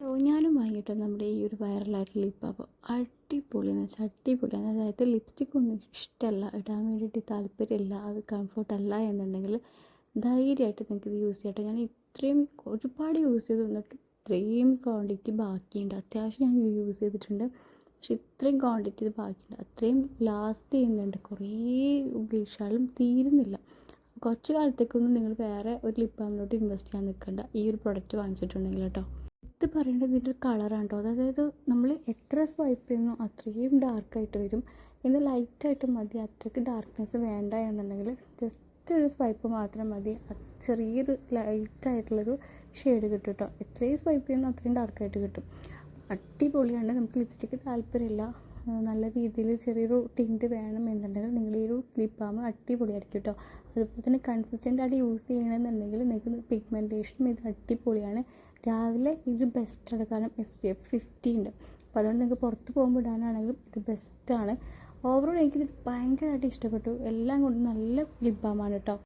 ഞാനും വാങ്ങിയിട്ടോ നമ്മുടെ ഈ ഒരു വൈറലായിട്ടുള്ള ലിപ്പ് അപ്പോൾ അടിപൊളിയെന്ന് വെച്ചാൽ അടിപൊളിയാണ്. അതായത് ലിപ്സ്റ്റിക് ഒന്നും ഇഷ്ടമല്ല, ഇടാൻ വേണ്ടിയിട്ട് താല്പര്യമില്ല, അത് കംഫർട്ടല്ല എന്നുണ്ടെങ്കിൽ ധൈര്യമായിട്ട് നിങ്ങൾക്ക് ഇത് യൂസ് ചെയ്യട്ടോ. ഞാൻ ഇത്രയും ഒരുപാട് യൂസ് ചെയ്ത് തന്നിട്ട് ഇത്രയും ക്വാണ്ടിറ്റി ബാക്കിയുണ്ട്. അത്യാവശ്യം ഞാൻ യൂസ് ചെയ്തിട്ടുണ്ട്, പക്ഷെ ഇത്രയും ക്വാണ്ടിറ്റി ഇത് ബാക്കിയുണ്ട്. അത്രയും ലാസ്റ്റ് ചെയ്യുന്നുണ്ട്, കുറേ ഉപയോഗിച്ചാലും തീരുന്നില്ല. കുറച്ച് കാലത്തേക്കൊന്നും നിങ്ങൾ വേറെ ഒരു ലിപ്പ് ബാമിലോട്ട് ഇൻവെസ്റ്റ് ചെയ്യാൻ നിൽക്കണ്ട, ഈ ഒരു പ്രൊഡക്റ്റ് വാങ്ങിച്ചിട്ടുണ്ടെങ്കിൽ കേട്ടോ. ഇത് പറയേണ്ടത് ഇതിൻ്റെ ഒരു കളറാണ് കേട്ടോ. അതായത് നമ്മൾ എത്ര സ്വൈപ്പ് ചെയ്യുന്നു അത്രയും ഡാർക്കായിട്ട് വരും. ഇത് ലൈറ്റായിട്ട് മതി, അത്രയ്ക്ക് ഡാർക്ക്നെസ് വേണ്ട എന്നുണ്ടെങ്കിൽ ജസ്റ്റ് ഒരു സ്വൈപ്പ് മാത്രം മതി, ചെറിയൊരു ലൈറ്റായിട്ടുള്ളൊരു ഷെയ്ഡ് കിട്ടും കേട്ടോ. എത്രയും സ്വൈപ്പ് ചെയ്യുന്നു അത്രയും ഡാർക്കായിട്ട് കിട്ടും. അടിപൊളിയാണ്. നമുക്ക് ലിപ്സ്റ്റിക്ക് താല്പര്യമില്ല, നല്ല രീതിയിൽ ചെറിയൊരു ടിൻറ്റ് വേണം എന്നുണ്ടെങ്കിൽ നിങ്ങൾ ഈ ഒരു ലിപ്പ് ബാം അടിപൊളിയായിരിക്കും കേട്ടോ. അതുപോലെ തന്നെ കൺസിസ്റ്റൻ്റ് ആയിട്ട് യൂസ് ചെയ്യണമെന്നുണ്ടെങ്കിൽ നിങ്ങൾക്ക് പിഗ്മെൻറ്റേഷനും ഇത് അടിപൊളിയാണ്. രാവിലെ ഇത് ബെസ്റ്റാണ്, കാരണം SPF 50 ഉണ്ട്. അപ്പോൾ അതുകൊണ്ട് നിങ്ങൾക്ക് പുറത്ത് പോകുമ്പോൾ ഇടാനാണെങ്കിലും ഇത് ബെസ്റ്റാണ്. ഓവറോൾ എനിക്കിത് ഭയങ്കരമായിട്ട് ഇഷ്ടപ്പെട്ടു. എല്ലാം കൊണ്ടും നല്ല ലിപ്പ് ബാമാണ് കേട്ടോ.